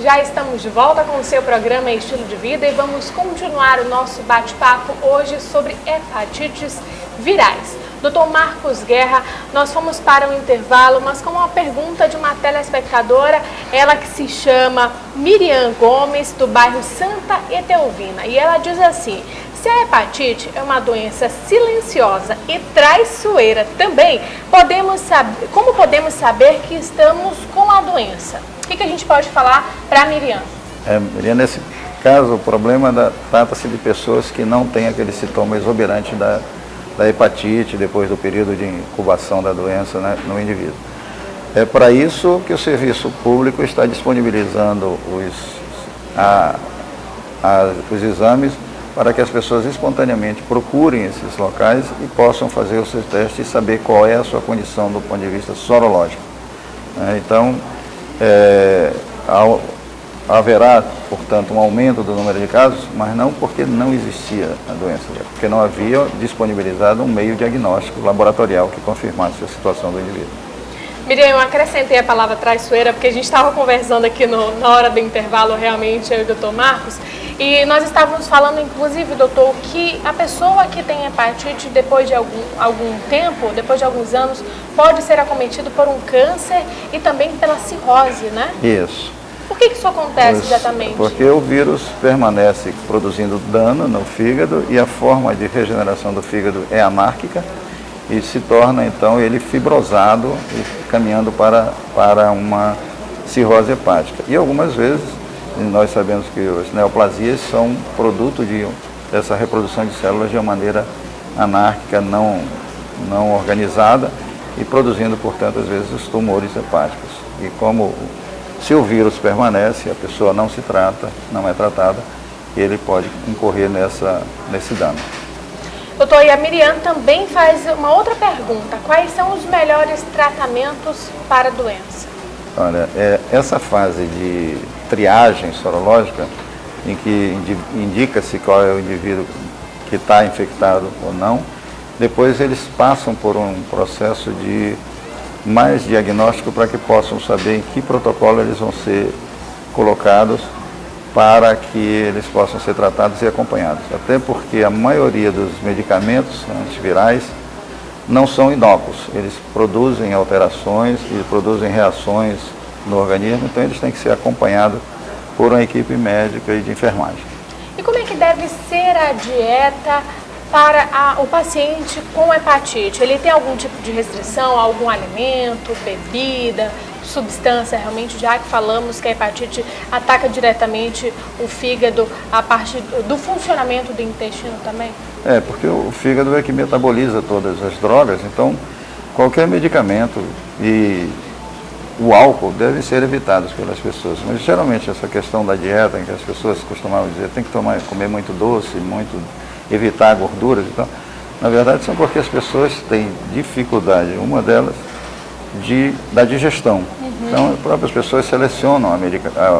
Já estamos de volta com o seu programa Estilo de Vida e vamos continuar o nosso bate-papo hoje sobre hepatites virais. Dr. Marcos Guerra, nós fomos para um intervalo, mas com uma pergunta de uma telespectadora, ela que se chama Miriam Gomes, do bairro Santa Etelvina, e ela diz assim: se a hepatite é uma doença silenciosa e traiçoeira também, como podemos saber que estamos com a doença? O que a gente pode falar para a Miriam? Miriam, nesse caso, o problema trata-se de pessoas que não têm aquele sintoma exuberante da hepatite depois do período de incubação da doença, né, no indivíduo. É para isso que o serviço público está disponibilizando os exames para que as pessoas espontaneamente procurem esses locais e possam fazer os seus testes e saber qual é a sua condição do ponto de vista sorológico. Então, haverá, portanto, um aumento do número de casos, mas não porque não existia a doença, porque não havia disponibilizado um meio diagnóstico laboratorial que confirmasse a situação do indivíduo. Miriam, eu acrescentei a palavra traiçoeira porque a gente estava conversando aqui na hora do intervalo, realmente, eu e o Dr. Marcos, e nós estávamos falando, inclusive, doutor, que a pessoa que tem hepatite, depois de algum tempo, depois de alguns anos, pode ser acometido por um câncer e também pela cirrose, né? Isso. Por que isso acontece exatamente? Porque o vírus permanece produzindo dano no fígado e a forma de regeneração do fígado é anárquica e se torna, então, ele fibrosado e caminhando para uma cirrose hepática. E algumas vezes, nós sabemos que as neoplasias são produto dessa reprodução de células de uma maneira anárquica, não organizada e produzindo, portanto, às vezes, os tumores hepáticos. E se o vírus permanece, a pessoa não se trata, não é tratada, ele pode incorrer nesse dano. Doutor, e a Miriam também faz uma outra pergunta: quais são os melhores tratamentos para a doença? Olha, essa fase de triagem sorológica, em que indica-se qual é o indivíduo que está infectado ou não, depois eles passam por um processo de mais diagnóstico para que possam saber em que protocolo eles vão ser colocados para que eles possam ser tratados e acompanhados. Até porque a maioria dos medicamentos antivirais não são inócuos, eles produzem alterações e produzem reações no organismo, então eles têm que ser acompanhados por uma equipe médica e de enfermagem. E como é que deve ser a dieta para o paciente com hepatite? Ele tem algum tipo de restrição, algum alimento, bebida, substância, realmente, já que falamos que a hepatite ataca diretamente o fígado, a parte do funcionamento do intestino também? Porque o fígado é que metaboliza todas as drogas, então qualquer medicamento e o álcool devem ser evitados pelas pessoas. Mas geralmente essa questão da dieta, em que as pessoas costumavam dizer tem que comer muito doce, evitar gorduras e tal, na verdade são porque as pessoas têm dificuldade, uma delas, da digestão. Então, as próprias pessoas selecionam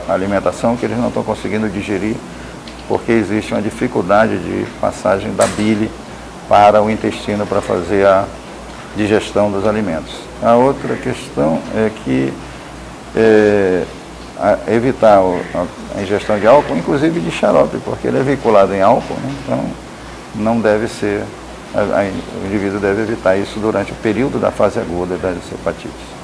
a alimentação que eles não estão conseguindo digerir, porque existe uma dificuldade de passagem da bile para o intestino para fazer a digestão dos alimentos. A outra questão é que evitar a ingestão de álcool, inclusive de xarope, porque ele é veiculado em álcool, né? Então não deve ser, o indivíduo deve evitar isso durante o período da fase aguda das hepatites.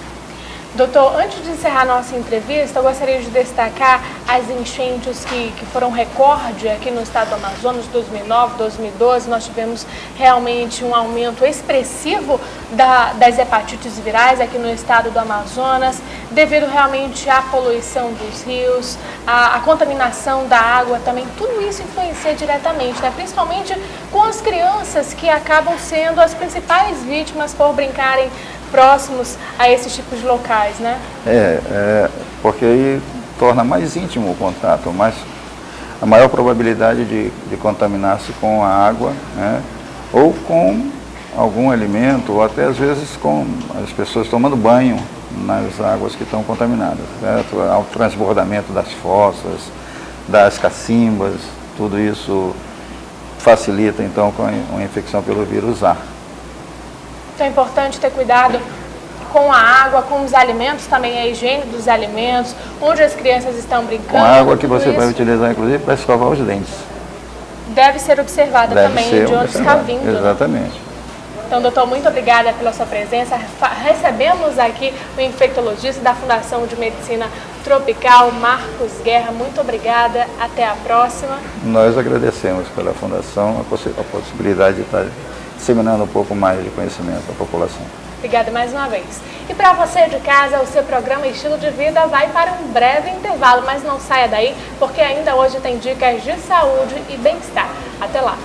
Doutor, antes de encerrar nossa entrevista, eu gostaria de destacar as enchentes que foram recorde aqui no estado do Amazonas, 2009, 2012. Nós tivemos realmente um aumento expressivo das hepatites virais aqui no estado do Amazonas, devido realmente à poluição dos rios, à contaminação da água também. Tudo isso influencia diretamente, né? Principalmente com as crianças que acabam sendo as principais vítimas por brincarem próximos a esses tipos de locais, né? Porque aí torna mais íntimo o contato, mas a maior probabilidade de contaminar-se com a água, né? Ou com algum alimento, ou até às vezes com as pessoas tomando banho nas águas que estão contaminadas, certo? Ao transbordamento das fossas, das cacimbas, tudo isso facilita então com uma infecção pelo vírus A. Então é importante ter cuidado com a água, com os alimentos, também a higiene dos alimentos, onde as crianças estão brincando. Com a água que você vai utilizar, inclusive, para escovar os dentes. Deve ser observada também de onde está vindo. Exatamente. Então, doutor, muito obrigada pela sua presença. Recebemos aqui o infectologista da Fundação de Medicina Tropical, Marcos Guerra. Muito obrigada. Até a próxima. Nós agradecemos pela Fundação a possibilidade de estar disseminando um pouco mais de conhecimento à população. Obrigada mais uma vez. E para você de casa, o seu programa Estilo de Vida vai para um breve intervalo, mas não saia daí, porque ainda hoje tem dicas de saúde e bem-estar. Até lá!